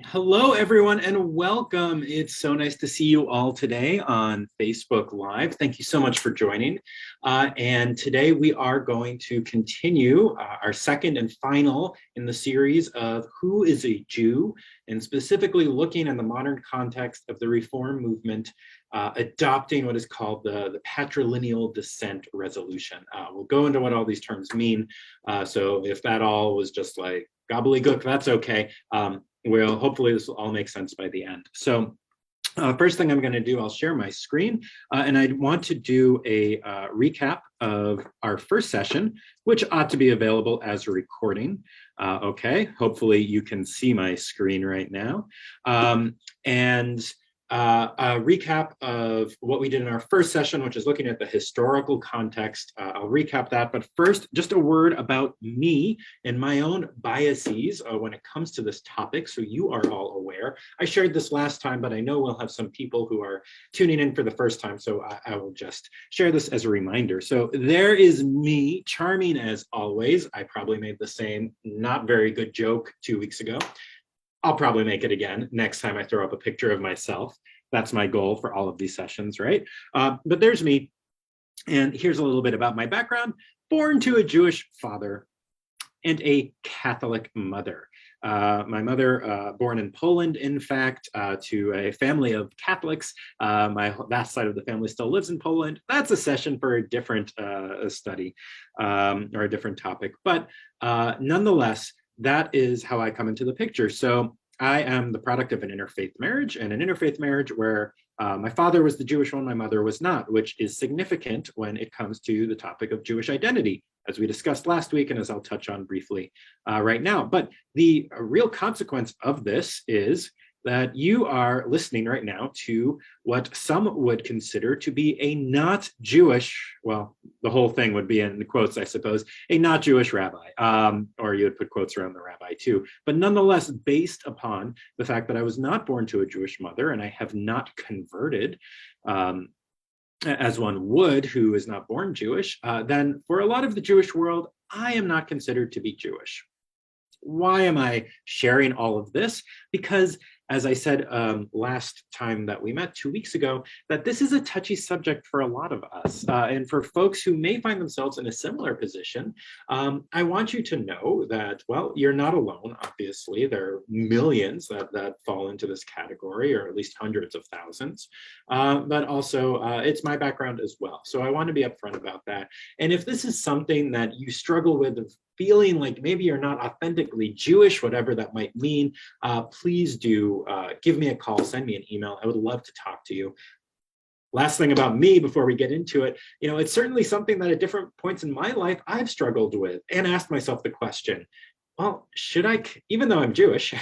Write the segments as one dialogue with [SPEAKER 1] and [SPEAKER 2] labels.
[SPEAKER 1] Hello, everyone, and welcome. It's so nice to see you all today on Facebook Live. Thank you so much for joining. And today we are going to continue our second and final in the series of Who is a Jew, and specifically looking in the modern context of the Reform movement adopting what is called the patrilineal descent resolution. We'll go into what all these terms mean. So if that all was just like gobbledygook, that's okay. Well, hopefully this will all make sense by the end. So first thing I'm going to do, I'll share my screen, and I want to do a recap of our first session, which ought to be available as a recording. Okay, hopefully you can see my screen right now. And a recap of what we did in our first session, which is looking at the historical context. I'll recap that, but first, just a word about me and my own biases when it comes to this topic, so you are all aware. I shared this last time, but I know we'll have some people who are tuning in for the first time, so I will just share this as a reminder. So there is me, charming as always. I probably made the same not very good joke 2 weeks ago. I'll probably make it again next time I throw up a picture of myself. That's my goal for all of these sessions, right? But there's me. And here's a little bit about my background. Born to a Jewish father and a Catholic mother. My mother, born in Poland, in fact, to a family of Catholics. That side of the family still lives in Poland. That's a session for a different study or a different topic. But nonetheless, that is how I come into the picture. So I am the product of an interfaith marriage, and an interfaith marriage where my father was the Jewish one, my mother was not, which is significant when it comes to the topic of Jewish identity, as we discussed last week and as I'll touch on briefly right now. But the real consequence of this is that you are listening right now to what some would consider to be a not Jewish, well, the whole thing would be in quotes, I suppose, a not Jewish rabbi, or you would put quotes around the rabbi too, but nonetheless, based upon the fact that I was not born to a Jewish mother and I have not converted, as one would who is not born Jewish, then for a lot of the Jewish world, I am not considered to be Jewish. Why am I sharing all of this? Because as I said last time that we met 2 weeks ago, that this is a touchy subject for a lot of us. And for folks who may find themselves in a similar position, I want you to know that, well, you're not alone, obviously. There are millions that fall into this category, or at least hundreds of thousands. But also, it's my background as well. So I want to be upfront about that. And if this is something that you struggle with, of feeling like maybe you're not authentically Jewish, whatever that might mean, please do give me a call, send me an email. I would love to talk to you. Last thing about me before we get into it, it's certainly something that at different points in my life I've struggled with and asked myself the question, well, should I, even though I'm Jewish,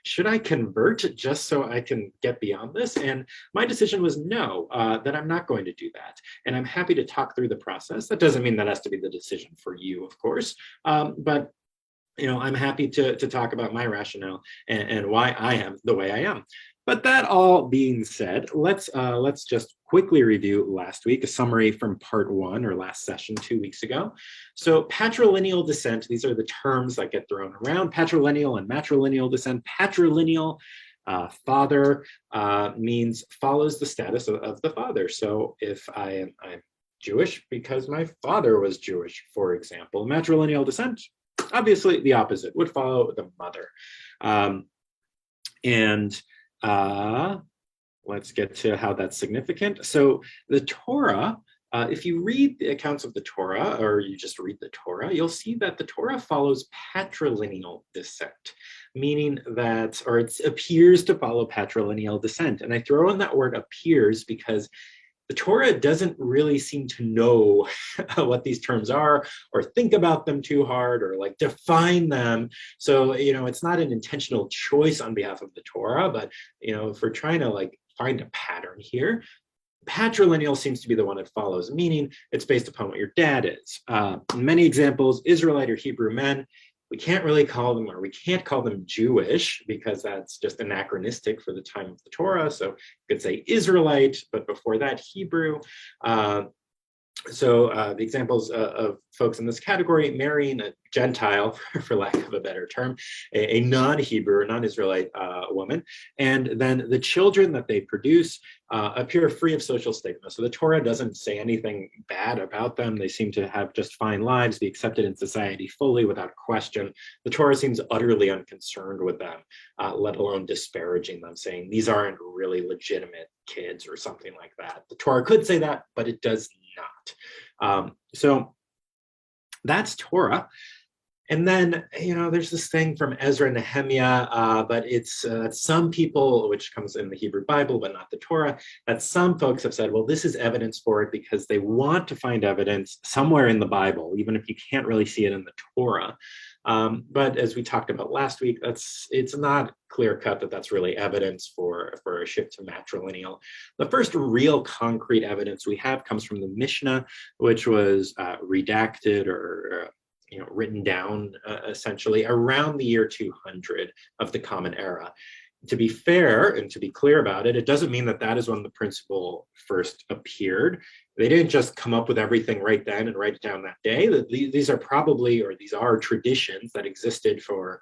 [SPEAKER 1] should I convert just so I can get beyond this? And my decision was no, that I'm not going to do that. And I'm happy to talk through the process. That doesn't mean that has to be the decision for you, of course, but I'm happy to talk about my rationale and why I am the way I am. But that all being said, let's just quickly review last week, a summary from part 1 or last session 2 weeks ago. So patrilineal descent, these are the terms that get thrown around, patrilineal and matrilineal descent. Patrilineal, father, means follows the status of the father. So if I'm Jewish because my father was Jewish, for example. Matrilineal descent, obviously the opposite, would follow the mother. Let's get to how that's significant. So the Torah, if you read the accounts of the Torah, or you just read the Torah, you'll see that the Torah follows patrilineal descent, meaning that, or it appears to follow patrilineal descent. And I throw in that word appears because the Torah doesn't really seem to know what these terms are, or think about them too hard, or like define them. So, it's not an intentional choice on behalf of the Torah, but, if we're trying to like find a pattern here, patrilineal seems to be the one that follows, meaning it's based upon what your dad is. In many examples, Israelite or Hebrew men, we can't really call them, or we can't call them Jewish because that's just anachronistic for the time of the Torah. So you could say Israelite, but before that, Hebrew. So the examples of folks in this category: marrying a Gentile, for lack of a better term, a non-Hebrew or non-Israelite woman, and then the children that they produce appear free of social stigma. So the Torah doesn't say anything bad about them. They seem to have just fine lives, be accepted in society fully without question. The Torah seems utterly unconcerned with them, let alone disparaging them, saying these aren't really legitimate kids or something like that. The Torah could say that, but it does not. So that's Torah. And then, there's this thing from Ezra and Nehemiah, but it's some people, which comes in the Hebrew Bible, but not the Torah, that some folks have said, well, this is evidence for it because they want to find evidence somewhere in the Bible, even if you can't really see it in the Torah. But as we talked about last week, it's not clear cut that that's really evidence for a shift to matrilineal. The first real concrete evidence we have comes from the Mishnah, which was redacted or written down essentially around the year 200 of the Common Era. To be fair and to be clear about it, it doesn't mean that is when the principle first appeared. They didn't just come up with everything right then and write it down that day. These are traditions that existed for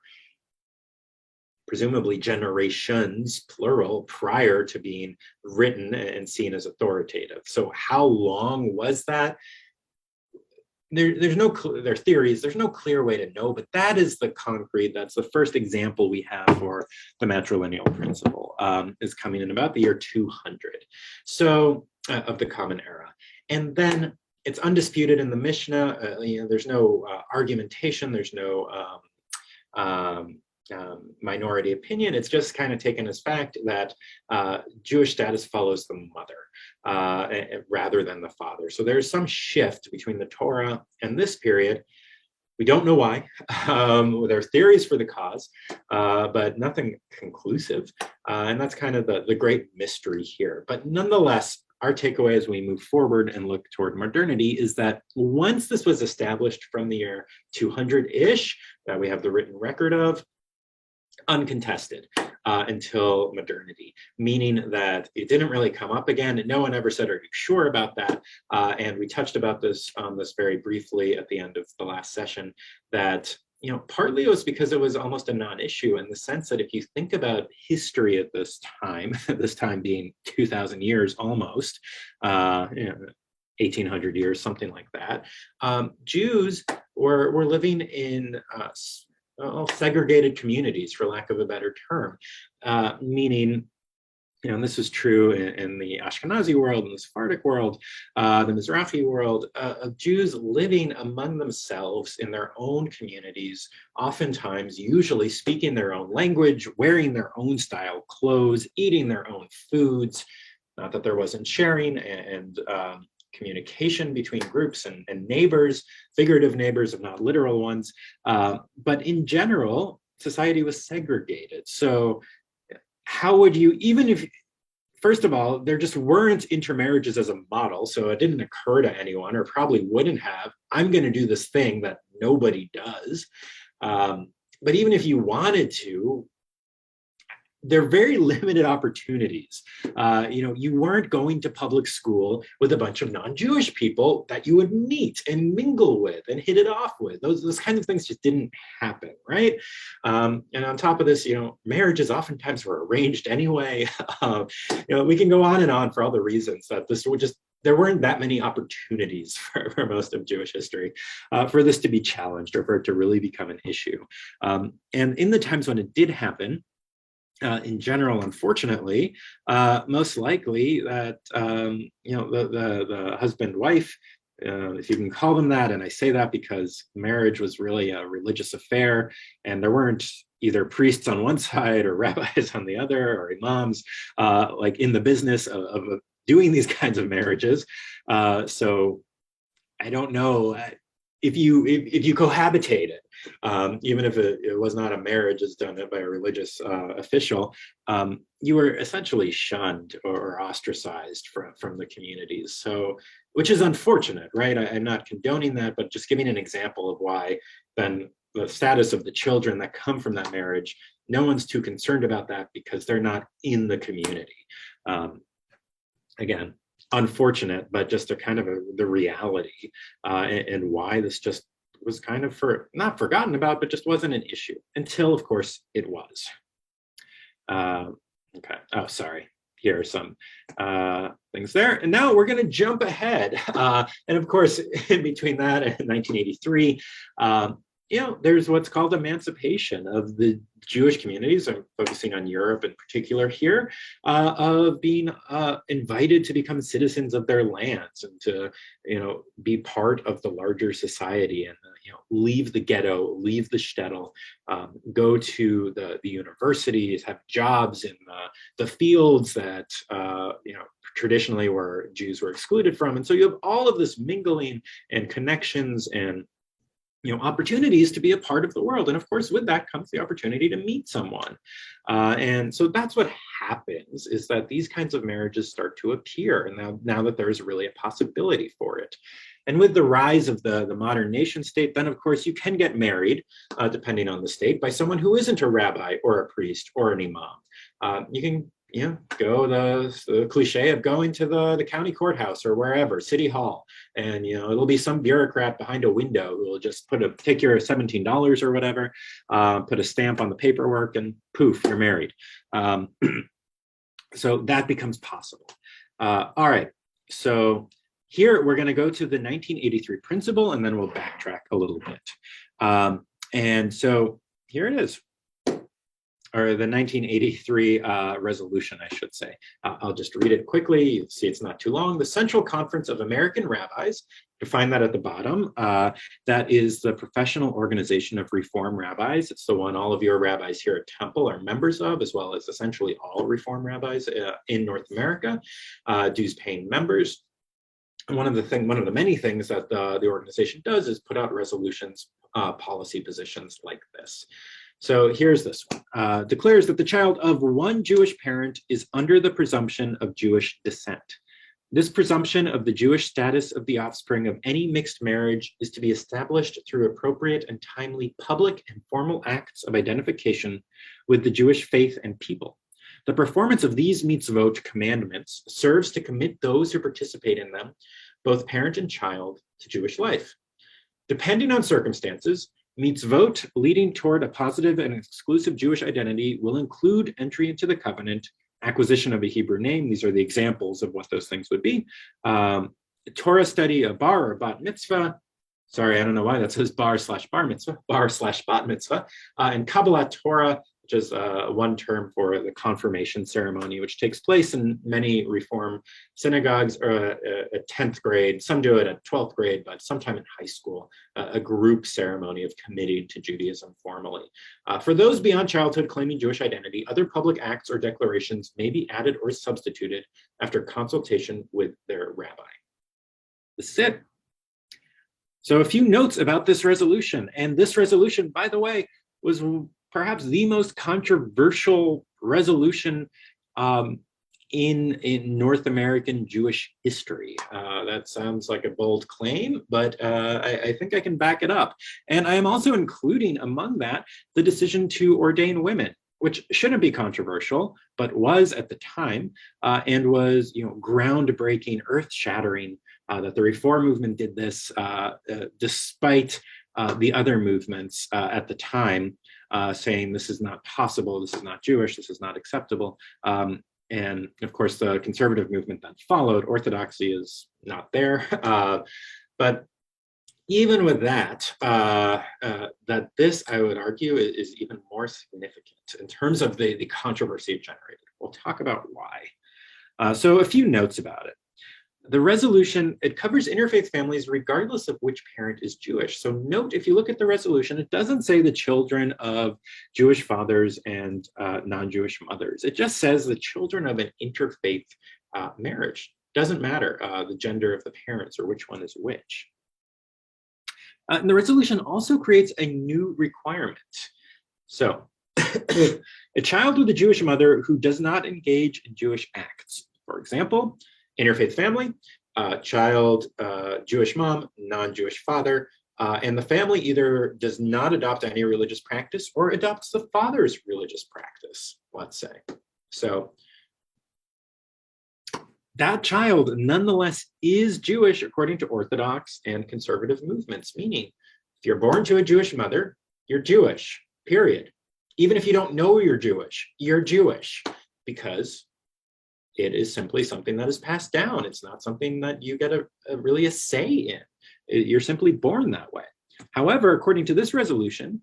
[SPEAKER 1] presumably generations, plural, prior to being written and seen as authoritative. So how long was that? There's no theories. There's no clear way to know, but that is that's the first example we have for the matrilineal principle, is coming in about the year 200. So of the Common Era. And then it's undisputed in the Mishnah. There's no argumentation. There's no minority opinion. It's just kind of taken as fact that Jewish status follows the mother rather than the father. So there's some shift between the Torah and this period. We don't know why. There are theories for the cause, but nothing conclusive. And that's kind of the great mystery here. But nonetheless, our takeaway as we move forward and look toward modernity is that once this was established from the year 200-ish, that we have the written record of, uncontested until modernity, meaning that it didn't really come up again. No one ever said, are you sure about that? And we touched about this very briefly at the end of the last session, that partly it was because it was almost a non-issue in the sense that if you think about history at this time, this time being 2,000 years almost, 1,800 years, something like that, Jews were living in segregated communities, for lack of a better term, meaning, and this is true in the Ashkenazi world, in the Sephardic world, the Mizrahi world, of Jews living among themselves in their own communities, oftentimes, usually speaking their own language, wearing their own style clothes, eating their own foods. Not that there wasn't sharing and communication between groups and neighbors, figurative neighbors, if not literal ones. But in general, society was segregated. So how would you, even if, first of all, there just weren't intermarriages as a model, so it didn't occur to anyone, or probably wouldn't have, I'm going to do this thing that nobody does. But even if you wanted to, they're very limited opportunities. You weren't going to public school with a bunch of non-Jewish people that you would meet and mingle with and hit it off with. Those kinds of things just didn't happen, right? And on top of this, marriages oftentimes were arranged anyway. We can go on and on for all the reasons that there weren't that many opportunities for most of Jewish history for this to be challenged or for it to really become an issue. And in the times when it did happen, in general, unfortunately, most likely that the husband-wife, if you can call them that, and I say that because marriage was really a religious affair, and there weren't either priests on one side or rabbis on the other, or imams, like in the business of doing these kinds of marriages. So I don't know if you cohabitated. Even if it was not a marriage as done by a religious official, you were essentially shunned or ostracized from the communities. So, which is unfortunate, right? I'm not condoning that, but just giving an example of why then the status of the children that come from that marriage, no one's too concerned about that because they're not in the community. Again, unfortunate, but just a kind of the reality, and why this just was kind of not forgotten about, but just wasn't an issue until, of course, it was. Okay. Oh, sorry. Here are some things there. And now we're going to jump ahead. And of course, in between that and 1983, there's what's called emancipation of the Jewish communities. I'm focusing on Europe in particular here, of being invited to become citizens of their lands and to, be part of the larger society and, leave the ghetto, leave the shtetl, go to the universities, have jobs in the fields that, traditionally where Jews were excluded from. And so you have all of this mingling and connections and opportunities to be a part of the world. And of course, with that comes the opportunity to meet someone. And so that's what happens, is that these kinds of marriages start to appear. And now that there's really a possibility for it. And with the rise of the modern nation state, then of course you can get married, depending on the state, by someone who isn't a rabbi or a priest or an imam. You can go the cliche of going to the county courthouse or wherever, city hall, and it'll be some bureaucrat behind a window who will just take your $17 or whatever, put a stamp on the paperwork, and poof, you're married. So that becomes possible. All right, so here we're going to go to the 1983 principle, and then we'll backtrack a little bit. And so here it is. Or the 1983 resolution, I should say. I'll just read it quickly. You see it's not too long. The Central Conference of American Rabbis, define that at the bottom. That is the professional organization of Reform rabbis. It's the one all of your rabbis here at Temple are members of, as well as essentially all Reform rabbis in North America, dues-paying members. And one of the many things that the organization does is put out resolutions, policy positions like this. So here's this one. Declares that the child of one Jewish parent is under the presumption of Jewish descent. This presumption of the Jewish status of the offspring of any mixed marriage is to be established through appropriate and timely public and formal acts of identification with the Jewish faith and people. The performance of these mitzvot commandments serves to commit those who participate in them, both parent and child, to Jewish life. Depending on circumstances, mitzvot leading toward a positive and exclusive Jewish identity will include entry into the covenant, acquisition of a Hebrew name. These are the examples of what those things would be. Torah study, a bar or bat mitzvah. Sorry, I don't know why that says bar/bar mitzvah, bar/bat mitzvah. And Kabbalat Torah, which is one term for the confirmation ceremony, which takes place in many Reform synagogues at 10th grade. Some do it at 12th grade, but sometime in high school, a group ceremony of committing to Judaism formally. For those beyond childhood claiming Jewish identity, other public acts or declarations may be added or substituted after consultation with their rabbi. This is it. So a few notes about this resolution. And this resolution, by the way, was perhaps the most controversial resolution in North American Jewish history. That sounds like a bold claim, but I think I can back it up. And I am also including among that the decision to ordain women, which shouldn't be controversial, but was at the time, and was groundbreaking, earth-shattering. That the Reform movement did this despite the other movements at the time, saying this is not possible, this is not Jewish, this is not acceptable. And of course, the conservative movement that followed, orthodoxy is not there. But even with that, that this, I would argue, is even more significant in terms of the controversy it generated. We'll talk about why. So a few notes about it. The resolution, it covers interfaith families regardless of which parent is Jewish. So note, if you look at the resolution, it doesn't say the children of Jewish fathers and non-Jewish mothers. It just says the children of an interfaith marriage. Doesn't matter the gender of the parents or which one is which. And the resolution also creates a new requirement. So a child with a Jewish mother who does not engage in Jewish acts, for example, interfaith family, child, Jewish mom, non-Jewish father, and the family either does not adopt any religious practice or adopts the father's religious practice, let's say. So that child nonetheless is Jewish according to Orthodox and conservative movements, meaning if you're born to a Jewish mother, you're Jewish, period. Even if you don't know you're Jewish, because it is simply something that is passed down. It's not something that you get really a say in. You're simply born that way. However, according to this resolution,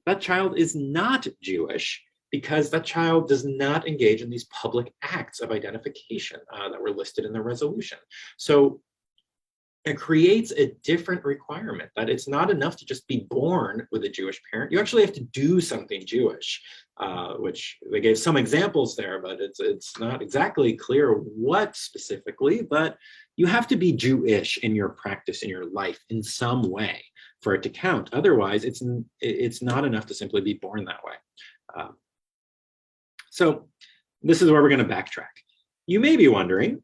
[SPEAKER 1] that child is not Jewish because that child does not engage in these public acts of identification that were listed in the resolution. So it creates a different requirement that it's not enough to just be born with a Jewish parent. You actually have to do something Jewish, which they gave some examples there, but it's not exactly clear what specifically, but you have to be Jewish in your practice, in your life, in some way for it to count. Otherwise, it's not enough to simply be born that way. So this is where we're going to backtrack. You may be wondering,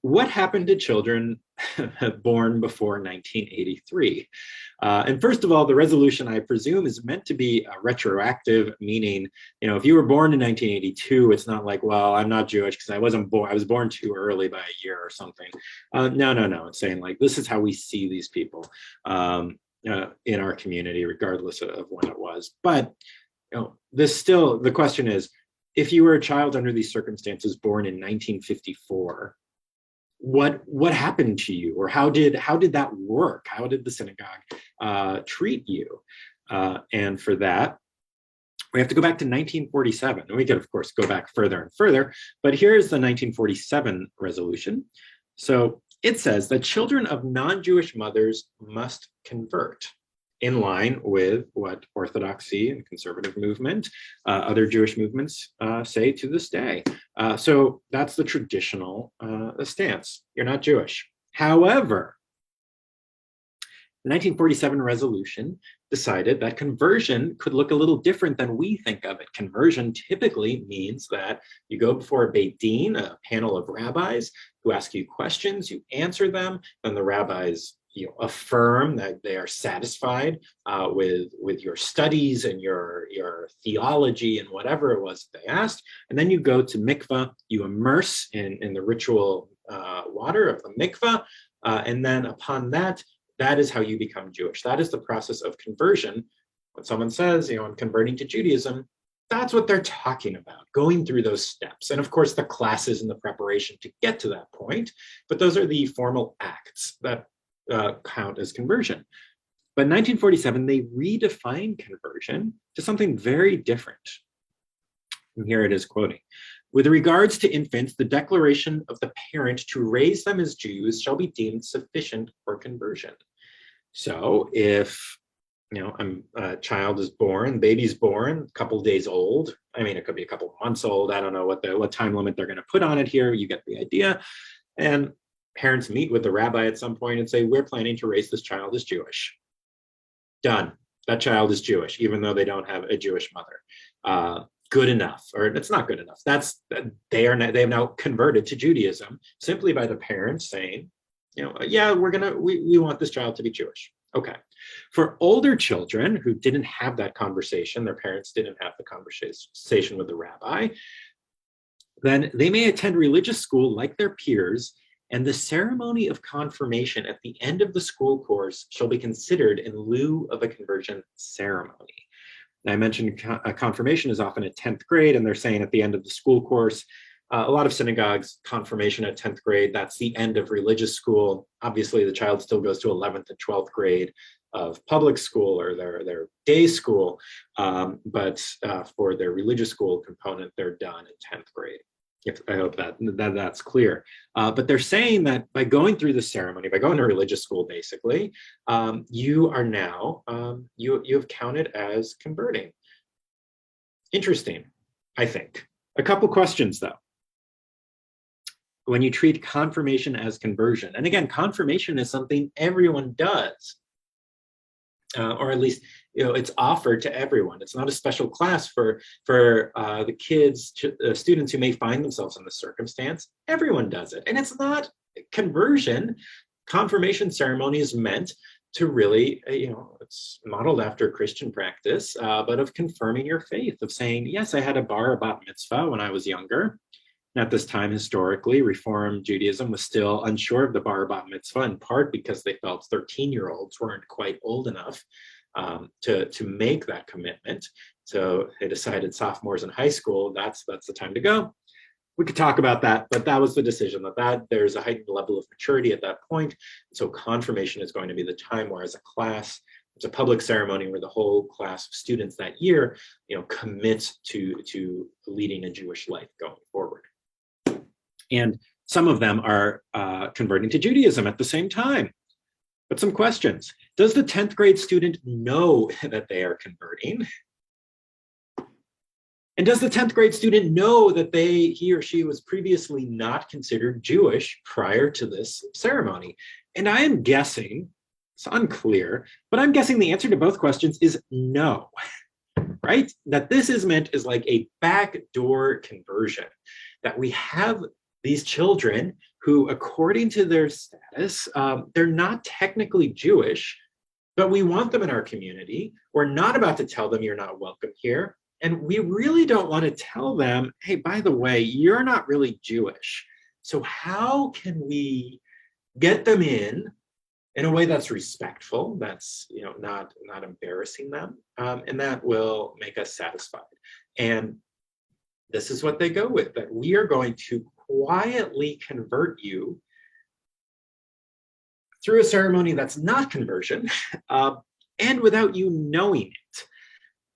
[SPEAKER 1] what happened to children born before 1983? And first of all, the resolution, I presume, is meant to be retroactive, meaning, if you were born in 1982, it's not like, well, I'm not Jewish because I wasn't born, I was born too early by a year or something. No. It's saying like, this is how we see these people in our community, regardless of when it was. But the question is, if you were a child under these circumstances born in 1954, what happened to you, or how did that work? How did the synagogue treat you? And for that, we have to go back to 1947. And we could, of course, go back further and further, but here's the 1947 resolution. So it says that children of non-Jewish mothers must convert, in line with what Orthodoxy and conservative movement, other Jewish movements say to this day. So that's the traditional stance. You're not Jewish. However, the 1947 resolution decided that conversion could look a little different than we think of it. Conversion typically means that you go before a Beit Din, a panel of rabbis, who ask you questions, you answer them, and the rabbis affirm that they are satisfied with your studies and your theology and whatever it was they asked. And then you go to mikvah, you immerse in the ritual water of the mikvah, and then upon that is how you become Jewish. That is the process of conversion. When someone says, I'm converting to Judaism, that's what they're talking about, going through those steps. And of course, the classes and the preparation to get to that point, but those are the formal acts that count as conversion. But in 1947, they redefined conversion to something very different. And here it is quoting. With regards to infants, the declaration of the parent to raise them as Jews shall be deemed sufficient for conversion. So if a child is born, baby's born, a couple days old, it could be a couple months old, I don't know what time limit they're going to put on it here, you get the idea. And parents meet with the rabbi at some point and say, we're planning to raise this child as Jewish. Done. That child is Jewish, even though they don't have a Jewish mother. Good enough, or it's not good enough. They have now converted to Judaism simply by the parents saying, yeah, we want this child to be Jewish. Okay. For older children who didn't have that conversation, their parents didn't have the conversation with the rabbi, then they may attend religious school like their peers, and the ceremony of confirmation at the end of the school course shall be considered in lieu of a conversion ceremony. I mentioned a confirmation is often at 10th grade, and they're saying at the end of the school course. A lot of synagogues, confirmation at 10th grade, that's the end of religious school. Obviously, the child still goes to 11th and 12th grade of public school or their day school, but for their religious school component, they're done in 10th grade. I hope that's clear. But they're saying that by going through the ceremony, by going to religious school, basically, you are now, you have counted as converting. Interesting, I think. A couple questions, though. When you treat confirmation as conversion, and again, confirmation is something everyone does, or at least it's offered to everyone. It's not a special class for the kids, students who may find themselves in this circumstance. Everyone does it, and it's not conversion. Confirmation ceremony is meant to really, it's modeled after Christian practice, but of confirming your faith, of saying, yes, I had a bar, a bat mitzvah when I was younger. And at this time, historically, Reform Judaism was still unsure of the bar bat mitzvah, in part because they felt 13-year-olds weren't quite old enough to make that commitment. So they decided sophomores in high school, that's the time to go. We could talk about that, but that was the decision, that there's a heightened level of maturity at that point. So confirmation is going to be the time where, as a class, it's a public ceremony where the whole class of students that year, commits to leading a Jewish life going forward. And some of them are converting to Judaism at the same time. But some questions. Does the 10th grade student know that they are converting? And does the 10th grade student know that he or she was previously not considered Jewish prior to this ceremony? And I am guessing, it's unclear, but I'm guessing the answer to both questions is no, right? That this is meant as like a backdoor conversion, that we have these children who, according to their status, they're not technically Jewish, but we want them in our community. We're not about to tell them you're not welcome here. And we really don't want to tell them, hey, by the way, you're not really Jewish. So how can we get them in a way that's respectful, that's not embarrassing them, and that will make us satisfied? And this is what they go with, that we are going to quietly convert you through a ceremony that's not conversion, and without you knowing it.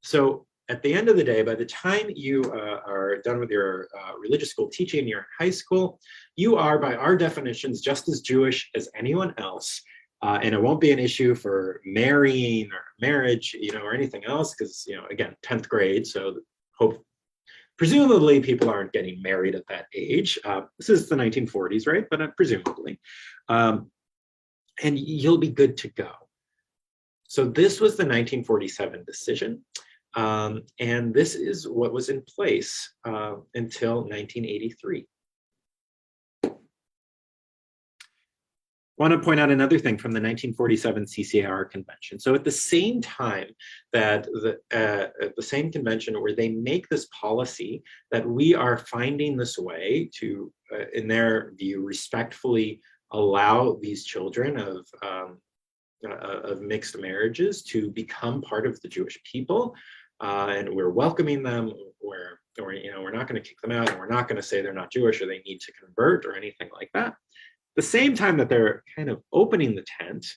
[SPEAKER 1] So at the end of the day, by the time you are done with your religious school teaching, you're in high school, you are, by our definitions, just as Jewish as anyone else. And it won't be an issue for marrying or marriage, or anything else, because, again, 10th grade, so presumably people aren't getting married at that age. This is the 1940s, right? But presumably. And you'll be good to go. So this was the 1947 decision. And this is what was in place until 1983. I want to point out another thing from the 1947 CCAR Convention. So at the same time that at the same convention where they make this policy that we are finding this way to, in their view, respectfully allow these children of mixed marriages to become part of the Jewish people, and we're welcoming them. We're not going to kick them out, and we're not going to say they're not Jewish or they need to convert or anything like that. The same time that they're kind of opening the tent,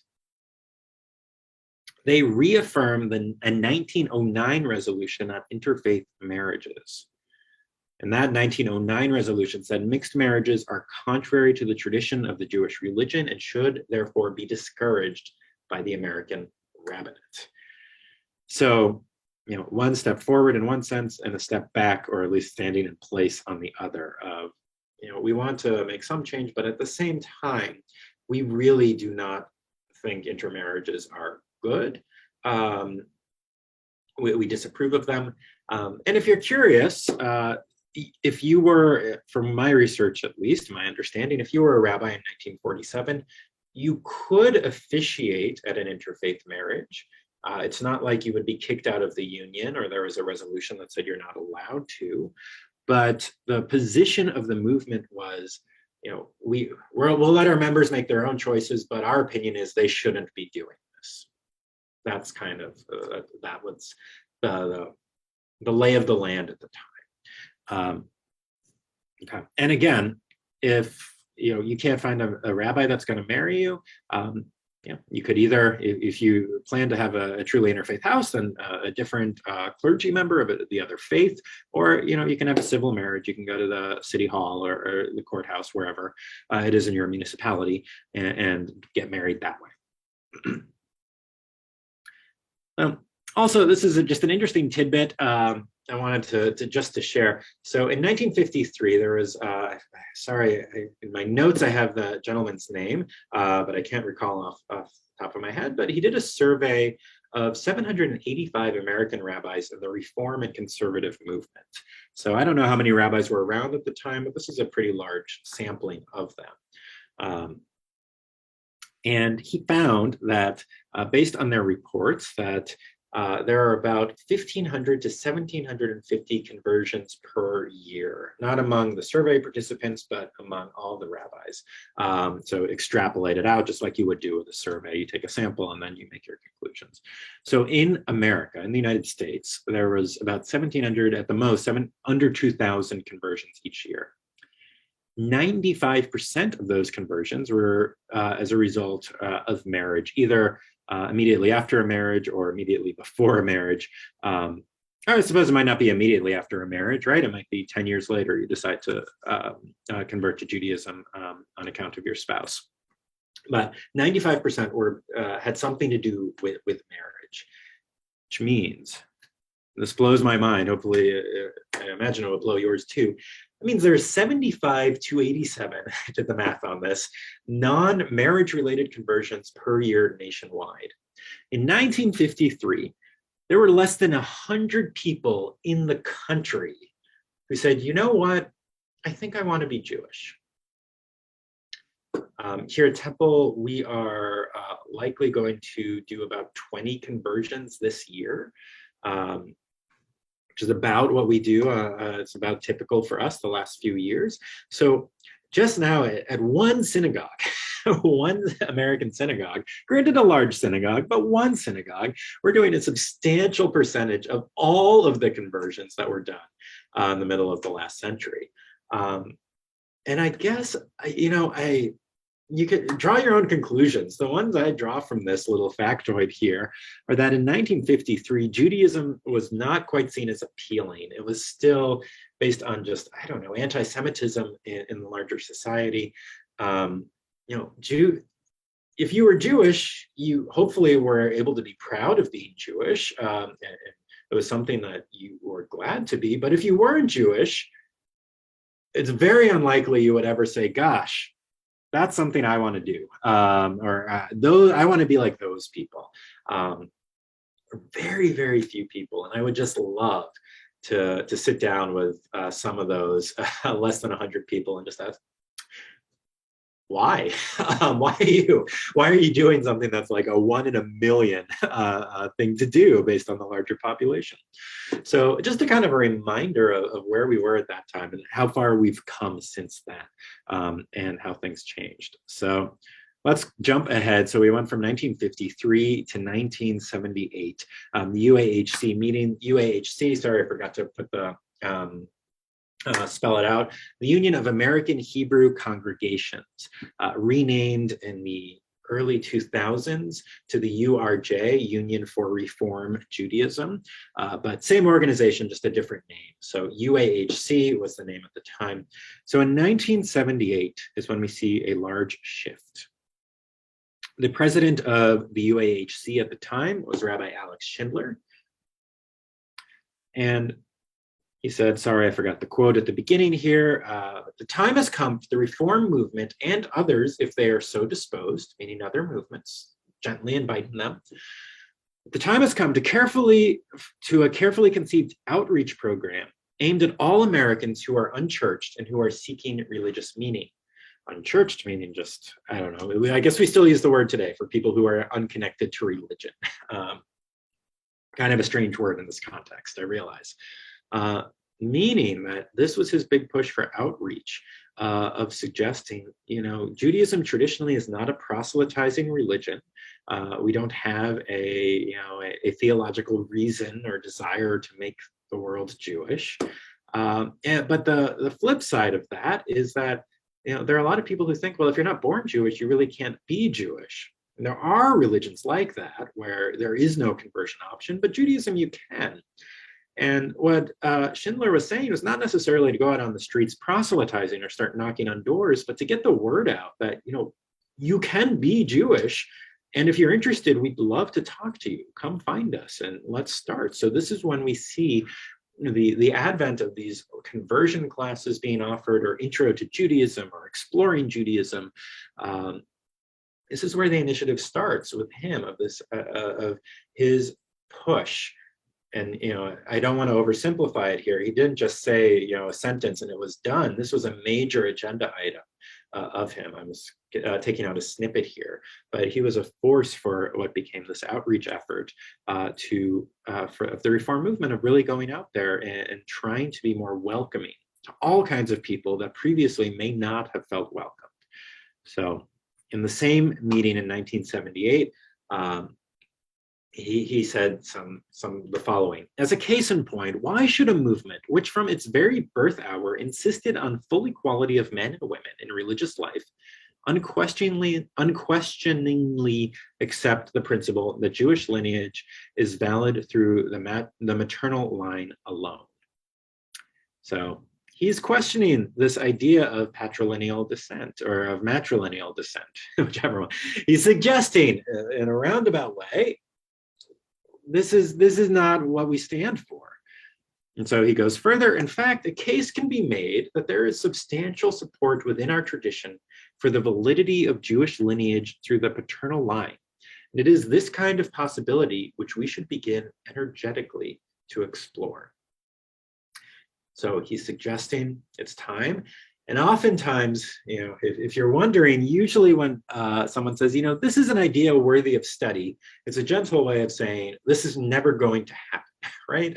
[SPEAKER 1] they reaffirm a 1909 resolution on interfaith marriages. And that 1909 resolution said mixed marriages are contrary to the tradition of the Jewish religion and should therefore be discouraged by the American rabbinate. So, one step forward in one sense and a step back, or at least standing in place on the other of, we want to make some change, but at the same time, we really do not think intermarriages are good. We disapprove of them. And if you're curious, if you were, from my research at least, my understanding, if you were a rabbi in 1947, you could officiate at an interfaith marriage. It's not like you would be kicked out of the union or there was a resolution that said you're not allowed to. But the position of the movement was, we'll let our members make their own choices, but our opinion is they shouldn't be doing this. That's kind of, that was the lay of the land at the time. Okay. And again, if you can't find a rabbi that's going to marry you, you could either, if you plan to have a truly interfaith house, then a different clergy member of the other faith, or you can have a civil marriage. You can go to the city hall or the courthouse, wherever it is in your municipality, and get married that way. Also, this is just an interesting tidbit I wanted to share. So in 1953, there was, in my notes I have the gentleman's name, but I can't recall off the top of my head, but he did a survey of 785 American rabbis in the Reform and Conservative movement. So I don't know how many rabbis were around at the time, but this is a pretty large sampling of them. And he found that based on their reports that there are about 1,500 to 1,750 conversions per year, not among the survey participants, but among all the rabbis. So extrapolate it out just like you would do with a survey. You take a sample and then you make your conclusions. So in America, in the United States, there was about 1,700 at the most, under 2,000 conversions each year. 95% of those conversions were as a result of marriage, either immediately after a marriage or immediately before a marriage. I suppose it might not be immediately after a marriage, right? It might be 10 years later you decide to convert to Judaism on account of your spouse. But 95% had something to do with marriage, which means, this blows my mind, hopefully I imagine it will blow yours too. It means there's 75 to 87, I did the math on this, non-marriage related conversions per year nationwide. In 1953, there were less than 100 people in the country who said, you know what, I think I want to be Jewish. Here at Temple, we are likely going to do about 20 conversions this year. Which is about what we do. It's about typical for us the last few years. So just now at one synagogue, one American synagogue, granted a large synagogue, but one synagogue, we're doing a substantial percentage of all of the conversions that were done in the middle of the last century. And I guess, you could draw your own conclusions. The ones I draw from this little factoid here are that in 1953, Judaism was not quite seen as appealing. It was still based on just, I don't know, anti-Semitism in the larger society. If you were Jewish, you hopefully were able to be proud of being Jewish. And it was something that you were glad to be. But if you weren't Jewish, it's very unlikely you would ever say, gosh, that's something I want to do, I want to be like those people. Very, very few people, and I would just love to sit down with some of those less than 100 people and just ask, why? Why are you doing something that's like a 1 in a million thing to do based on the larger population? So just a kind of a reminder of where we were at that time and how far we've come since then, and how things changed. So let's jump ahead. So we went from 1953 to 1978. The UAHC meeting, UAHC, sorry, I forgot to put the spell it out, the Union of American Hebrew Congregations, renamed in the early 2000s to the URJ, Union for Reform Judaism, but same organization, just a different name. So UAHC was the name at the time. So in 1978 is when we see a large shift. The president of the UAHC at the time was Rabbi Alex Schindler. And he said, sorry, I forgot the quote at the beginning here. The time has come for the reform movement and others, if they are so disposed, meaning other movements, gently inviting them. The time has come to a carefully conceived outreach program aimed at all Americans who are unchurched and who are seeking religious meaning. Unchurched meaning just, I don't know, I guess we still use the word today for people who are unconnected to religion. Kind of a strange word in this context, I realize. Meaning that this was his big push for outreach, of suggesting, Judaism traditionally is not a proselytizing religion. We don't have a theological reason or desire to make the world Jewish. But the flip side of that is that, there are a lot of people who think, well, if you're not born Jewish, you really can't be Jewish. And there are religions like that where there is no conversion option, but Judaism you can. And what Schindler was saying was not necessarily to go out on the streets proselytizing or start knocking on doors, but to get the word out that, you can be Jewish. And if you're interested, we'd love to talk to you. Come find us and let's start. So this is when we see the advent of these conversion classes being offered, or intro to Judaism, or exploring Judaism. This is where the initiative starts with him, of his push. And, I don't want to oversimplify it here. He didn't just say, a sentence and it was done. This was a major agenda item of him. I'm taking out a snippet here, but he was a force for what became this outreach effort of the reform movement, of really going out there and trying to be more welcoming to all kinds of people that previously may not have felt welcomed. So in the same meeting in 1978, he said the following: as a case in point, why should a movement which from its very birth hour insisted on full equality of men and women in religious life unquestioningly accept the principle that Jewish lineage is valid through the maternal line alone? So he's questioning this idea of patrilineal descent, or of matrilineal descent, whichever one. He's suggesting in a roundabout way, this is not what we stand for. And so he goes further. In fact, a case can be made that there is substantial support within our tradition for the validity of Jewish lineage through the paternal line. And it is this kind of possibility which we should begin energetically to explore. So he's suggesting it's time. And oftentimes, if you're wondering, usually when someone says, this is an idea worthy of study, it's a gentle way of saying this is never going to happen, right?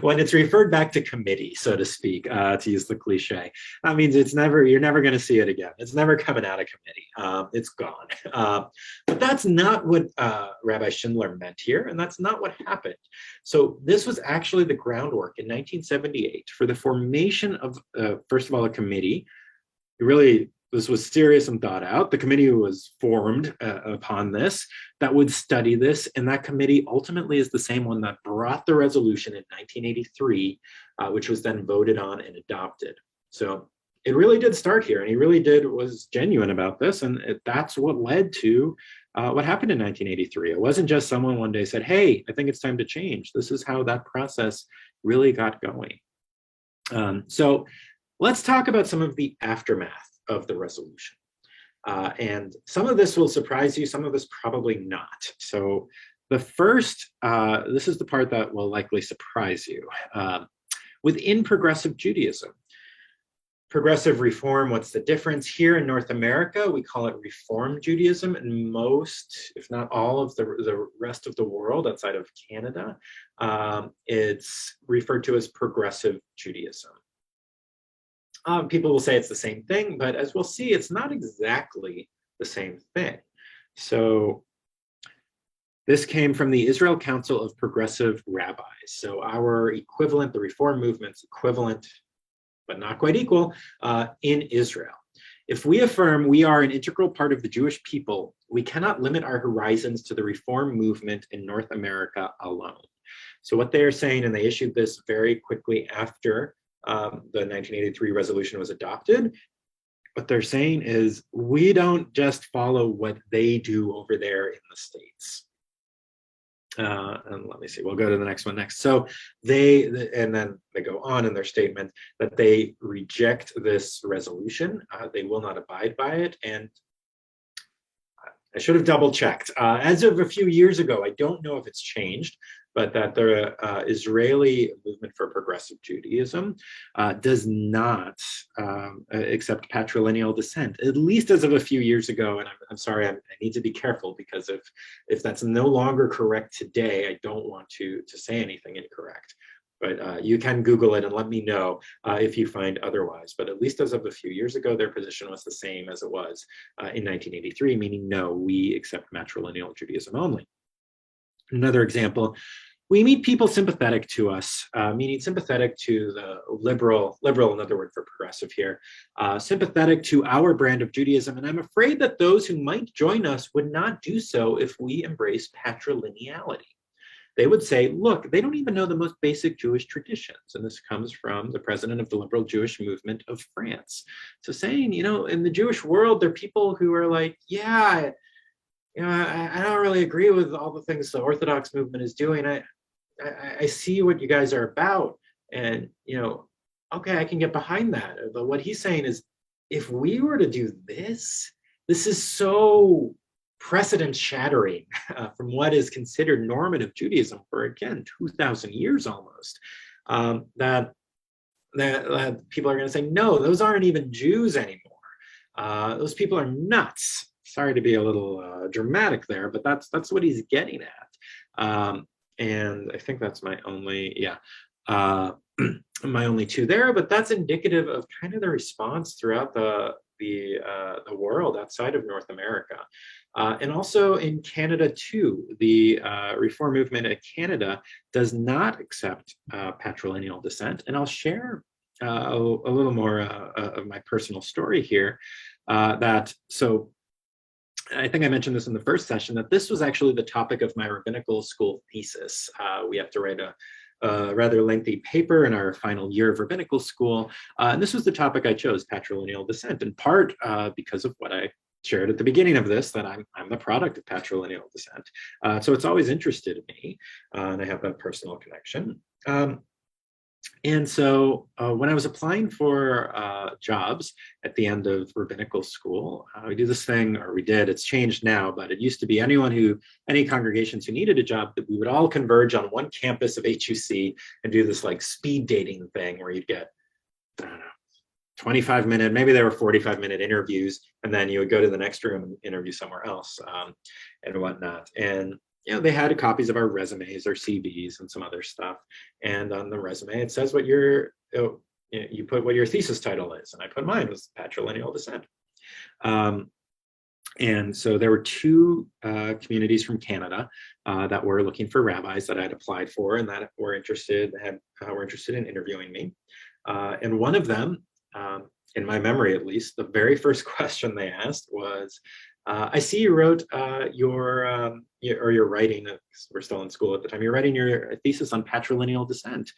[SPEAKER 1] When it's referred back to committee, so to speak, to use the cliche, that means you're never going to see it again. It's never coming out of committee. It's gone. But that's not what Rabbi Schindler meant here, and that's not what happened. So this was actually the groundwork in 1978 for the formation of, first of all, a committee. This was serious and thought out. The committee was formed upon this, that would study this, and that committee ultimately is the same one that brought the resolution in 1983, which was then voted on and adopted. So it really did start here, and he really was genuine about this, and that's what led to what happened in 1983. It wasn't just someone one day said, hey, I think it's time to change. This is how that process really got going. So let's talk about some of the aftermath of the resolution. And some of this will surprise you, some of this probably not. So the first, this is the part that will likely surprise you. Within progressive Judaism, progressive reform, what's the difference? Here in North America, we call it Reform Judaism, and most, if not all of the rest of the world outside of Canada, it's referred to as progressive Judaism. People will say it's the same thing, but as we'll see, it's not exactly the same thing. So this came from the Israel Council of Progressive Rabbis. So our equivalent, the Reform movement's equivalent, but not quite equal, in Israel. If we affirm we are an integral part of the Jewish people, we cannot limit our horizons to the Reform movement in North America alone. So what they are saying, and they issued this very quickly after the 1983 resolution was adopted, what they're saying is we don't just follow what they do over there in the States. And let me see, we'll go to the next one next. So and then they go on in their statement that they reject this resolution. They will not abide by it. And I should have double checked. As of a few years ago, I don't know if it's changed, but that the Israeli movement for progressive Judaism does not accept patrilineal descent, at least as of a few years ago. And I'm sorry, I need to be careful, because if that's no longer correct today, I don't want to say anything incorrect. But you can Google it and let me know if you find otherwise. But at least as of a few years ago, their position was the same as it was in 1983, meaning no, we accept matrilineal Judaism only. Another example, we meet people sympathetic to us, meaning sympathetic to the liberal, another word for progressive here, sympathetic to our brand of Judaism. And I'm afraid that those who might join us would not do so if we embrace patrilineality. They would say, look, they don't even know the most basic Jewish traditions. And this comes from the president of the liberal Jewish movement of France. So saying, in the Jewish world, there are people who are like, yeah, I don't really agree with all the things the Orthodox movement is doing. I see what you guys are about. And, okay, I can get behind that. But what he's saying is, if we were to do this is so precedent shattering from what is considered normative Judaism for, again, 2,000 years almost, that people are going to say, no, those aren't even Jews anymore. those people are nuts. Sorry to be a little dramatic there, but that's what he's getting at. And I think that's my only, my only two there, but that's indicative of kind of the response throughout the world outside of North America. And also in Canada too, the reform movement in Canada does not accept patrilineal descent. And I'll share a little more of my personal story here. So I think I mentioned this in the first session, that this was actually the topic of my rabbinical school thesis. We have to write a rather lengthy paper in our final year of rabbinical school. And this was the topic I chose, patrilineal descent, in part because of what I shared at the beginning of this, that I'm the product of patrilineal descent. So it's always interested me, and I have a personal connection. And so when I was applying for jobs at the end of rabbinical school, we do this thing, or we did, it's changed now, but it used to be any congregations who needed a job, that we would all converge on one campus of HUC and do this like speed dating thing where you'd get, I don't know, 25-minute, maybe there were 45-minute interviews, and then you would go to the next room and interview somewhere else and whatnot. And they had copies of our resumes, our CVs, and some other stuff. And on the resume, it says what you put what your thesis title is. And I put mine was patrilineal descent. And so there were two communities from Canada that were looking for rabbis that I'd applied for and that were interested in interviewing me. And one of them, in my memory at least, the very first question they asked was, I see you wrote you're writing, we're still in school at the time, you're writing your thesis on patrilineal descent.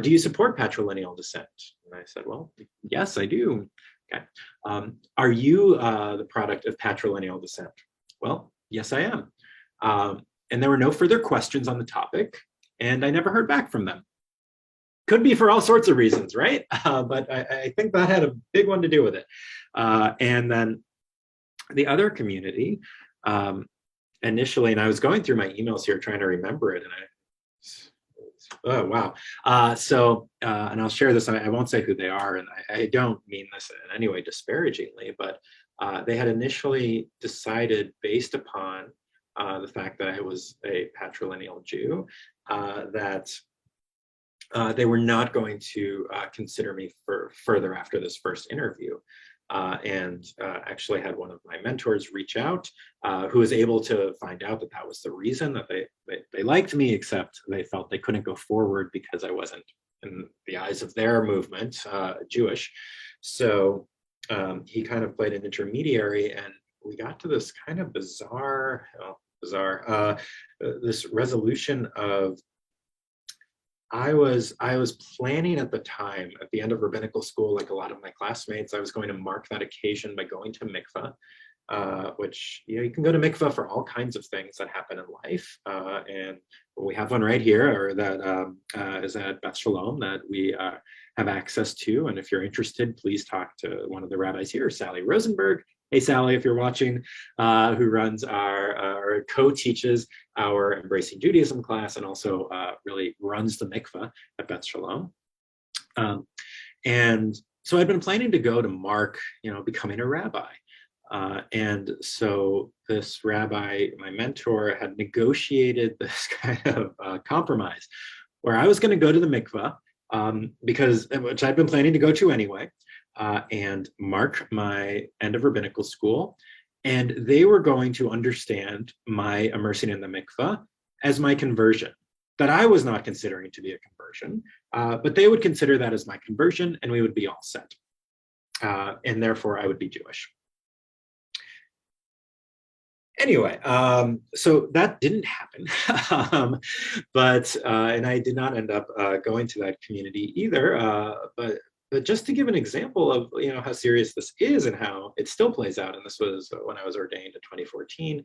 [SPEAKER 1] Do you support patrilineal descent? And I said, well, yes, I do. Okay. Are you the product of patrilineal descent? Well, yes, I am. And there were no further questions on the topic, and I never heard back from them. Could be for all sorts of reasons, right? But I think that had a big one to do with it. And then the other community, initially, and I was going through my emails here trying to remember it, and oh, wow. And I'll share this, I won't say who they are, and I don't mean this in any way disparagingly, but they had initially decided, based upon the fact that I was a patrilineal Jew, that they were not going to consider me for further after this first interview. And actually had one of my mentors reach out, who was able to find out that that was the reason, that they liked me, except they felt they couldn't go forward because I wasn't, in the eyes of their movement, Jewish. So he kind of played an intermediary, and we got to this kind of bizarre, this resolution of, I was planning at the time, at the end of rabbinical school, like a lot of my classmates, I was going to mark that occasion by going to mikveh, which, you can go to mikveh for all kinds of things that happen in life. And we have one right here, or that is at Beth Shalom, that we have access to. And if you're interested, please talk to one of the rabbis here, Sally Rosenberg. Hey, Sally, if you're watching, who runs or co-teaches our Embracing Judaism class, and also really runs the mikveh at Beth Shalom. And so I'd been planning to go to mark, becoming a rabbi. And so this rabbi, my mentor, had negotiated this kind of compromise where I was going to go to the mikveh, which I'd been planning to go to anyway, and mark my end of rabbinical school. And they were going to understand my immersion in the mikveh as my conversion, that I was not considering to be a conversion, but they would consider that as my conversion, and we would be all set. And therefore I would be Jewish. Anyway, so that didn't happen, and I did not end up going to that community either, but just to give an example of how serious this is and how it still plays out, and this was when I was ordained in 2014.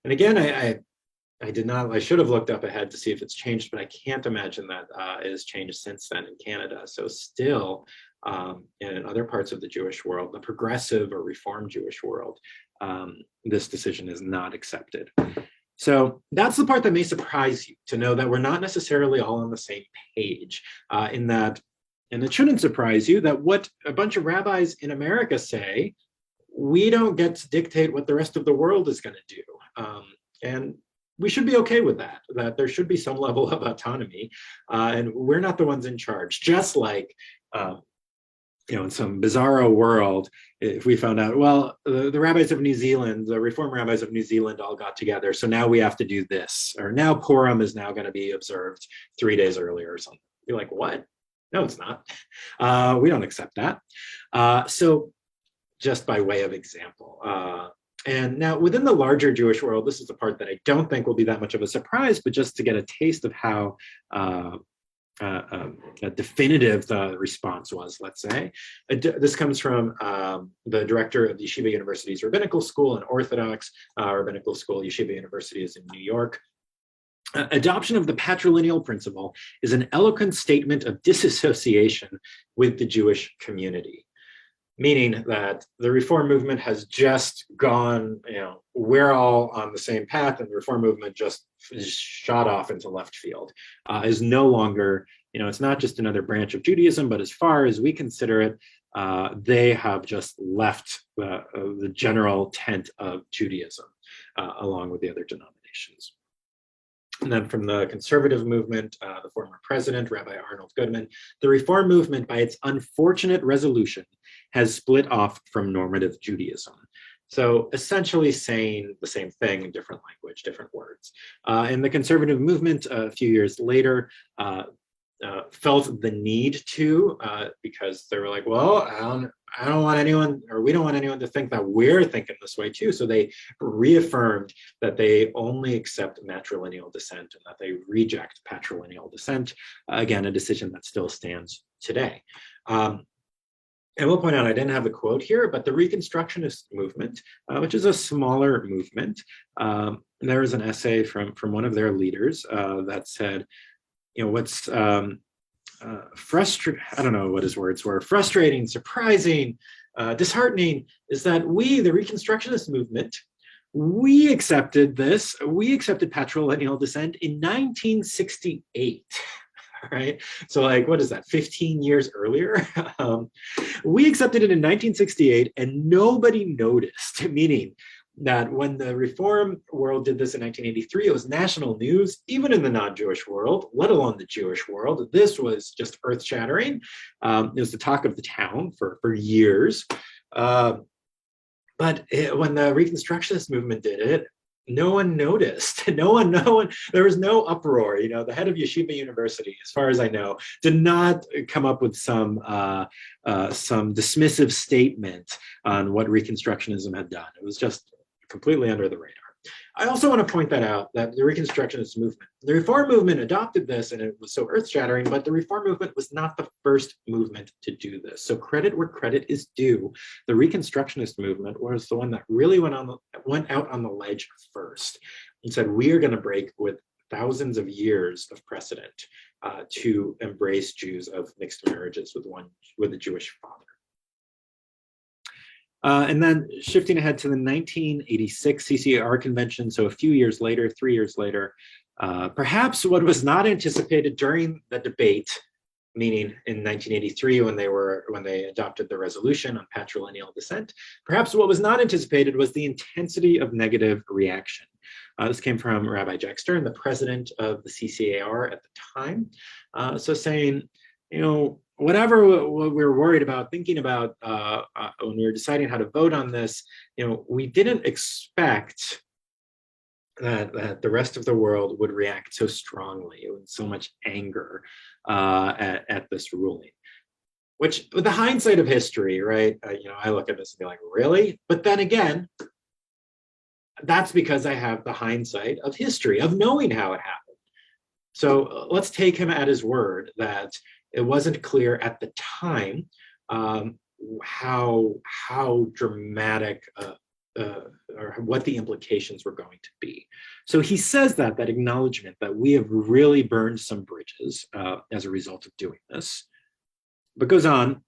[SPEAKER 1] And again, I should have looked up ahead to see if it's changed, but I can't imagine that it has changed since then in Canada. So still, in other parts of the Jewish world, the progressive or Reformed Jewish world, this decision is not accepted. So that's the part that may surprise you, to know that we're not necessarily all on the same page, in that, and it shouldn't surprise you, that what a bunch of rabbis in America say we don't get to dictate what the rest of the world is going to do. And we should be okay with that, that there should be some level of autonomy, and we're not the ones in charge. Just like, in some bizarro world, if we found out, well, the rabbis of New Zealand, the Reform rabbis of New Zealand all got together, so now we have to do this, or now Purim is now going to be observed 3 days earlier or something. You're like, what? No, it's not. We don't accept that. So just by way of example. And now within the larger Jewish world, this is the part that I don't think will be that much of a surprise, but just to get a taste of how definitive the response was, let's say. This comes from the director of the Yeshiva University's Rabbinical School, an Orthodox Rabbinical School. Yeshiva University is in New York. Adoption of the patrilineal principle is an eloquent statement of disassociation with the Jewish community, meaning that the Reform movement has just gone, we're all on the same path, and the Reform movement just shot off into left field, is no longer, it's not just another branch of Judaism, but as far as we consider it, they have just left the general tent of Judaism, along with the other denominations. And then from the conservative movement, the former president, Rabbi Arnold Goodman, the Reform movement, by its unfortunate resolution, has split off from normative Judaism. So essentially saying the same thing in different language, different words. And the conservative movement, a few years later, felt the need to, because they were like, well, I don't want anyone, or we don't want anyone to think that we're thinking this way too. So they reaffirmed that they only accept matrilineal descent and that they reject patrilineal descent. Again, a decision that still stands today. I will point out, I didn't have the quote here, but the Reconstructionist movement, which is a smaller movement, there was an essay from one of their leaders that said, what's frustrating, I don't know what his words were, frustrating, surprising, disheartening, is that we, the Reconstructionist movement, we accepted this, we accepted patrilineal descent in 1968. Right? So like, what is that, 15 years earlier? We accepted it in 1968 and nobody noticed, meaning that when the Reform world did this in 1983, it was national news, even in the non-Jewish world, let alone the Jewish world. This was just earth-shattering. It was the talk of the town for years. But when the Reconstructionist movement did it, no one noticed. No one. There was no uproar. The head of Yeshiva University, as far as I know, did not come up with some dismissive statement on what Reconstructionism had done. It was just completely under the radar. I also want to point that out, that the Reconstructionist movement, the Reform movement adopted this and it was so earth-shattering, but the Reform movement was not the first movement to do this. So credit where credit is due. The Reconstructionist movement was the one that really went out on the ledge first and said, we are going to break with thousands of years of precedent to embrace Jews of mixed marriages with a Jewish father. And then shifting ahead to the 1986 CCAR Convention, so a few years later, 3 years later, perhaps what was not anticipated during the debate, meaning in 1983 when they adopted the resolution on patrilineal descent, perhaps what was not anticipated was the intensity of negative reaction. This came from Rabbi Jack Stern, the president of the CCAR at the time, so saying, whatever what we were worried about, thinking about when we were deciding how to vote on this, we didn't expect that the rest of the world would react so strongly with so much anger at this ruling. Which, with the hindsight of history, right? I look at this and be like, really? But then again, that's because I have the hindsight of history, of knowing how it happened. So let's take him at his word that it wasn't clear at the time how dramatic or what the implications were going to be. So he says that acknowledgement that we have really burned some bridges as a result of doing this, but goes on,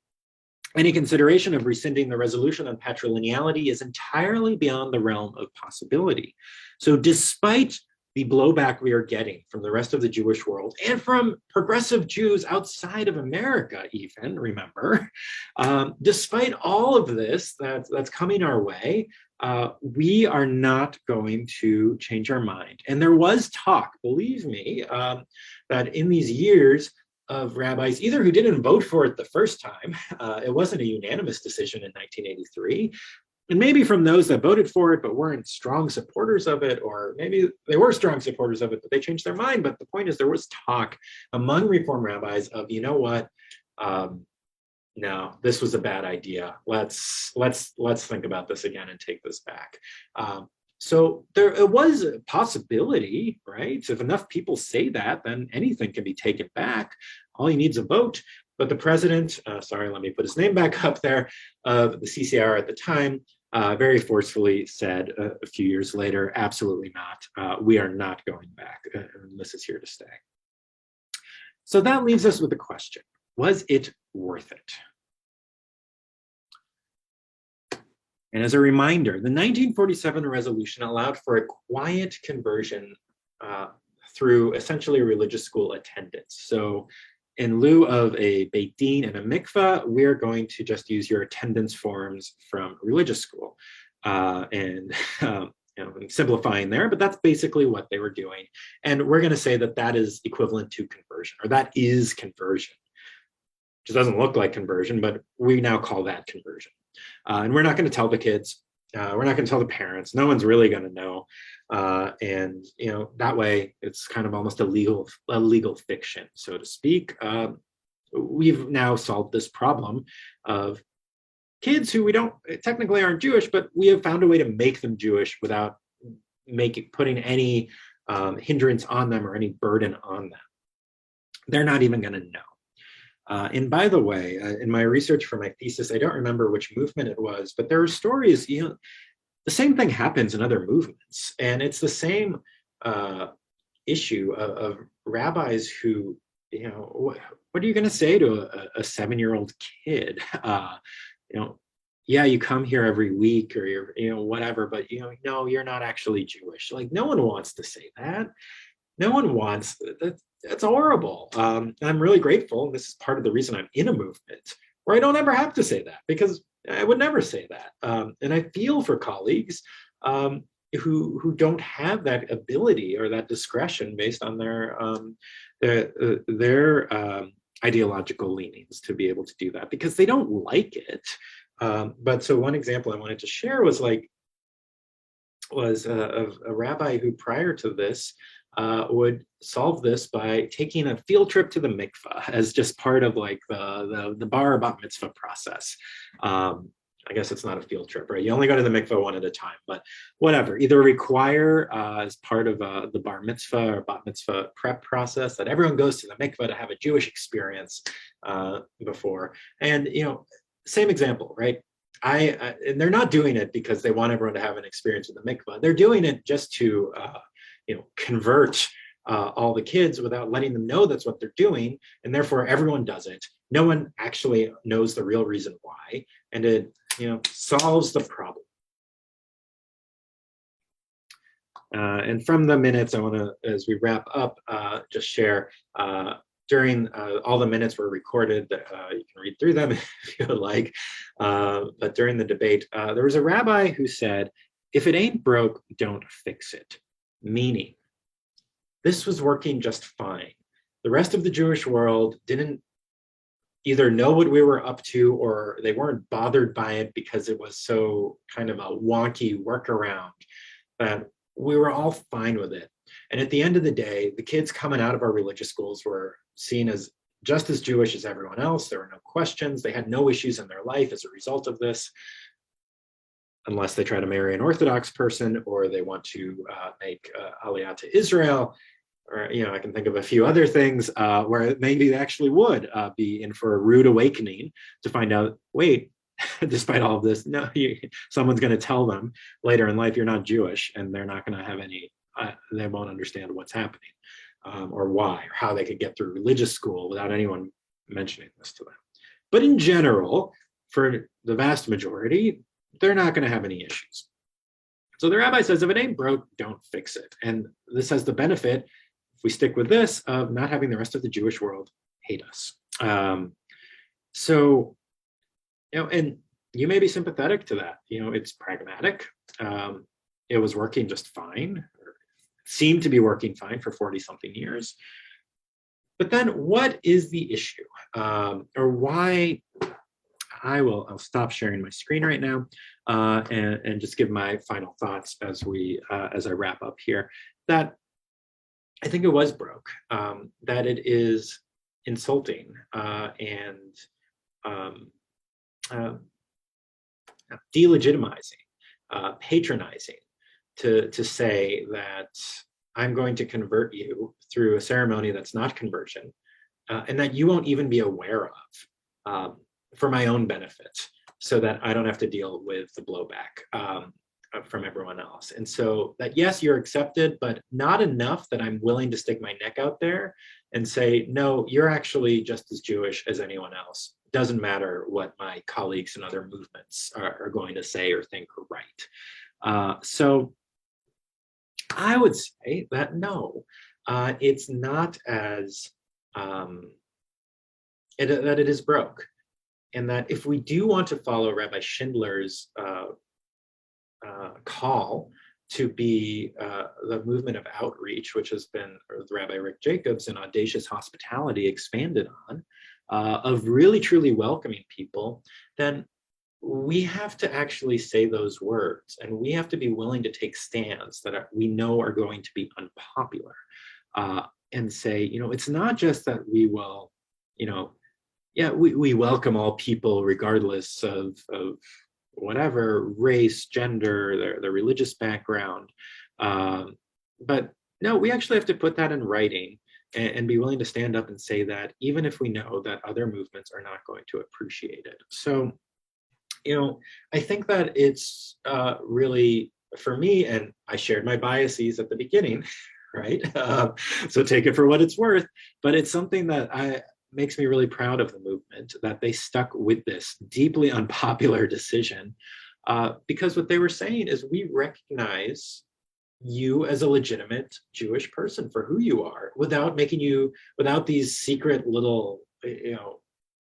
[SPEAKER 1] any consideration of rescinding the resolution on patrilineality is entirely beyond the realm of possibility. So despite the blowback we are getting from the rest of the Jewish world and from progressive Jews outside of America, even, remember, despite all of this that's coming our way, we are not going to change our mind. And there was talk, believe me, that in these years of rabbis, either who didn't vote for it the first time, it wasn't a unanimous decision in 1983, and maybe from those that voted for it but weren't strong supporters of it, or maybe they were strong supporters of it but they changed their mind. But the point is, there was talk among Reform rabbis of, you know what, no, this was a bad idea. Let's think about this again and take this back. So it was a possibility, right? So if enough people say that, then anything can be taken back. All you need is a vote. But the president, sorry, let me put his name back up there, of the CCAR at the time, very forcefully said a few years later, absolutely not. We are not going back. And this is here to stay. So that leaves us with the question, was it worth it? And as a reminder, the 1947 resolution allowed for a quiet conversion through essentially religious school attendance. So in lieu of a Beit Din and a mikveh, we're going to just use your attendance forms from religious school. And simplifying there, but that's basically what they were doing. And we're going to say that that is equivalent to conversion, or that is conversion. Which doesn't look like conversion, but we now call that conversion. And we're not going to tell the kids, we're not going to tell the parents, no one's really going to know. And that way it's kind of almost a legal fiction, so to speak. We've now solved this problem of kids who we don't technically aren't Jewish, but we have found a way to make them Jewish without putting any hindrance on them or any burden on them. They're not even going to know. And by the way, in my research for my thesis, I don't remember which movement it was, but there are stories, the same thing happens in other movements. And it's the same issue of rabbis who, what are you going to say to a 7-year-old kid? Yeah, you come here every week or you're, whatever, but, no, you're not actually Jewish. Like, no one wants to say that. No one wants that. That's horrible. I'm really grateful. And this is part of the reason I'm in a movement where I don't ever have to say that, because I would never say that. And I feel for colleagues who don't have that ability or that discretion based on their ideological leanings to be able to do that, because they don't like it. But so one example I wanted to share was of a rabbi who prior to this would solve this by taking a field trip to the mikvah as just part of the bar bat mitzvah process. I guess it's not a field trip, right? You only go to the mikvah one at a time, but whatever. Either require as part of the bar mitzvah or bat mitzvah prep process that everyone goes to the mikvah to have a Jewish experience before. And same example, right? And they're not doing it because they want everyone to have an experience with the mikvah. They're doing it just to convert all the kids without letting them know that's what they're doing, and therefore everyone does it. No one actually knows the real reason why, and it solves the problem. And from the minutes, I want to, as we wrap up, just share during all the minutes were recorded. You can read through them if you would like. But during the debate, there was a rabbi who said, "If it ain't broke, don't fix it." Meaning, this was working just fine. The rest of the Jewish world didn't either know what we were up to, or they weren't bothered by it because it was so kind of a wonky workaround that we were all fine with it. And at the end of the day, the kids coming out of our religious schools were seen as just as Jewish as everyone else. There were no questions. They had no issues in their life as a result of this, unless they try to marry an Orthodox person or they want to make Aliyah to Israel. Or, I can think of a few other things where maybe they actually would be in for a rude awakening to find out, wait, despite all of this, no, someone's going to tell them later in life, you're not Jewish, and they're not going to have any, they won't understand what's happening or why, or how they could get through religious school without anyone mentioning this to them. But in general, for the vast majority, they're not going to have any issues. So the rabbi says, if it ain't broke, don't fix it. And this has the benefit, if we stick with this, of not having the rest of the Jewish world hate us. So, and you may be sympathetic to that. It's pragmatic. It was working just fine, or seemed to be working fine for 40-something years. But then what is the issue? Or why? I'll stop sharing my screen right now and just give my final thoughts as I wrap up here. That I think it was broke, that it is insulting and delegitimizing, patronizing to say that I'm going to convert you through a ceremony that's not conversion, and that you won't even be aware of, for my own benefit, so that I don't have to deal with the blowback from everyone else. And so that, yes, you're accepted, but not enough that I'm willing to stick my neck out there and say, no, you're actually just as Jewish as anyone else. Doesn't matter what my colleagues in other movements are going to say or think or write. So I would say that no, it's not as, that it is broke. And that if we do want to follow Rabbi Schindler's call to be the movement of outreach, which has been Rabbi Rick Jacobs and Audacious Hospitality expanded on, of really truly welcoming people, then we have to actually say those words, and we have to be willing to take stands that we know are going to be unpopular, and say, it's not just that we will, we welcome all people regardless of whatever race, gender, their religious background. But no, we actually have to put that in writing and be willing to stand up and say that, even if we know that other movements are not going to appreciate it. So, I think that it's really, for me, and I shared my biases at the beginning, right? So take it for what it's worth, but it's something that makes me really proud of the movement, that they stuck with this deeply unpopular decision, because what they were saying is, we recognize you as a legitimate Jewish person for who you are, without these secret little,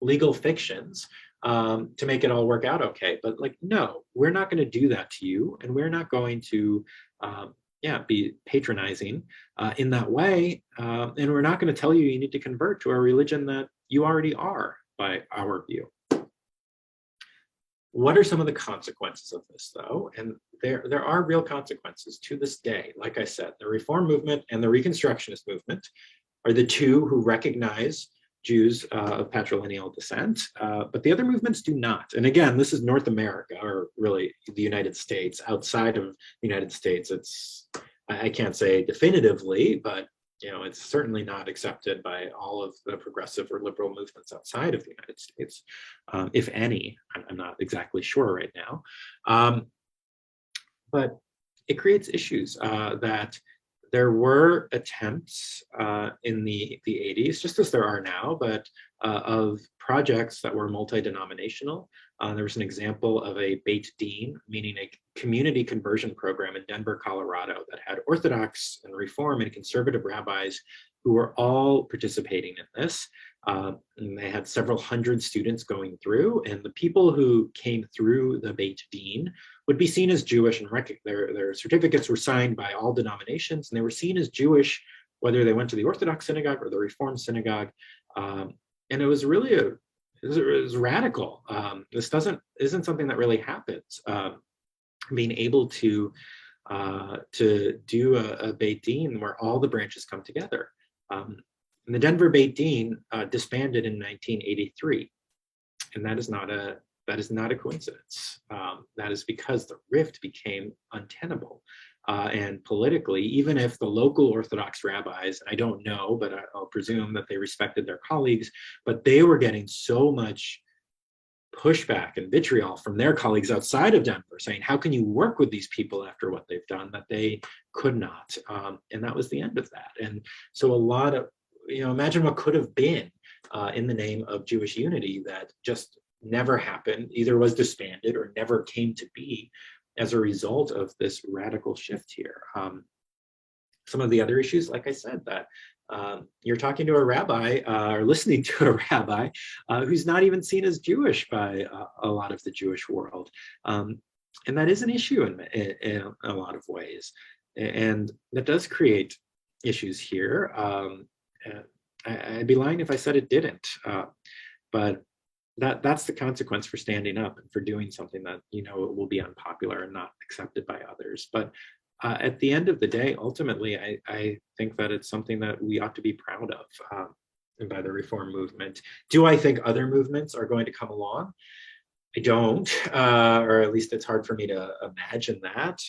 [SPEAKER 1] legal fictions to make it all work out okay. But no, we're not going to do that to you, and we're not going to be patronizing in that way, and we're not going to tell you need to convert to a religion that you already are, by our view. What are some of the consequences of this, though? And there are real consequences to this day. Like I said, the Reform movement and the Reconstructionist movement are the two who recognize Jews of patrilineal descent, but the other movements do not. And again, this is North America, or really the United States. Outside of the United States, I can't say definitively, but it's certainly not accepted by all of the progressive or liberal movements outside of the United States, if any. I'm not exactly sure right now. But it creates issues that there were attempts in the 80s, just as there are now, but of projects that were multi-denominational. There was an example of a Beit Din, meaning a community conversion program in Denver, Colorado, that had Orthodox and Reform and conservative rabbis who were all participating in this. And they had several hundred students going through, and the people who came through the Beit Din would be seen as Jewish, and their certificates were signed by all denominations, and they were seen as Jewish, whether they went to the Orthodox synagogue or the Reform synagogue. And it was really it was radical. This isn't something that really happens. Being able to do a Beit Din where all the branches come together. And the Denver Beit Din disbanded in 1983, and that is not a coincidence. That is because the rift became untenable. And politically, even if the local Orthodox rabbis, I don't know, but I'll presume that they respected their colleagues, but they were getting so much pushback and vitriol from their colleagues outside of Denver, saying, how can you work with these people after what they've done, that they could not. And that was the end of that. And so a lot of, imagine what could have been in the name of Jewish unity that just never happened, either was disbanded or never came to be, as a result of this radical shift here. Some of the other issues, like I said, that you're talking to a rabbi or listening to a rabbi who's not even seen as Jewish by a lot of the Jewish world. And that is an issue in a lot of ways. And that does create issues here. I'd be lying if I said it didn't. But that's the consequence for standing up and for doing something that will be unpopular and not accepted by others. But at the end of the day, ultimately, I think that it's something that we ought to be proud of by the reform movement. Do I think other movements are going to come along? I don't, or at least it's hard for me to imagine that.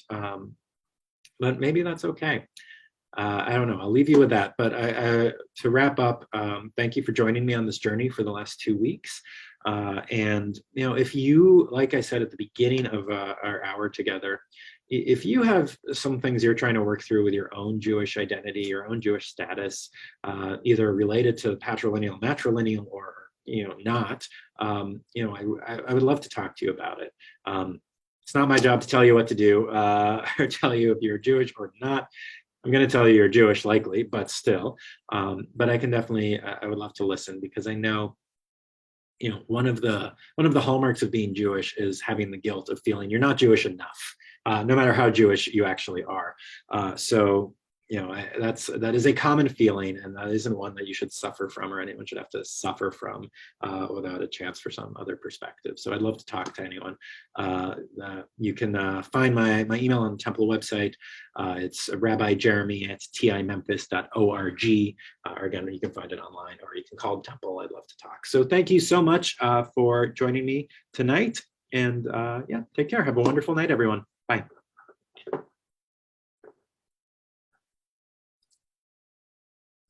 [SPEAKER 1] But maybe that's okay. I don't know. I'll leave you with that. But to wrap up, thank you for joining me on this journey for the last 2 weeks. And if you, like I said at the beginning of our hour together, if you have some things you're trying to work through with your own Jewish identity, your own Jewish status, either related to patrilineal, matrilineal, or not, I would love to talk to you about it. It's not my job to tell you what to do or tell you if you're Jewish or not. I'm going to tell you you're Jewish, likely, but still. But I can definitely, I would love to listen, because I know, one of the hallmarks of being Jewish is having the guilt of feeling you're not Jewish enough, no matter how Jewish you actually are. So that is a common feeling, and that isn't one that you should suffer from, or anyone should have to suffer from without a chance for some other perspective. So I'd love to talk to anyone. You can find my email on the Temple website. It's Rabbi Jeremy at timemphis.org. Or again, you can find it online, or you can call Temple. I'd love to talk. So thank you so much for joining me tonight. And take care. Have a wonderful night, everyone. Bye.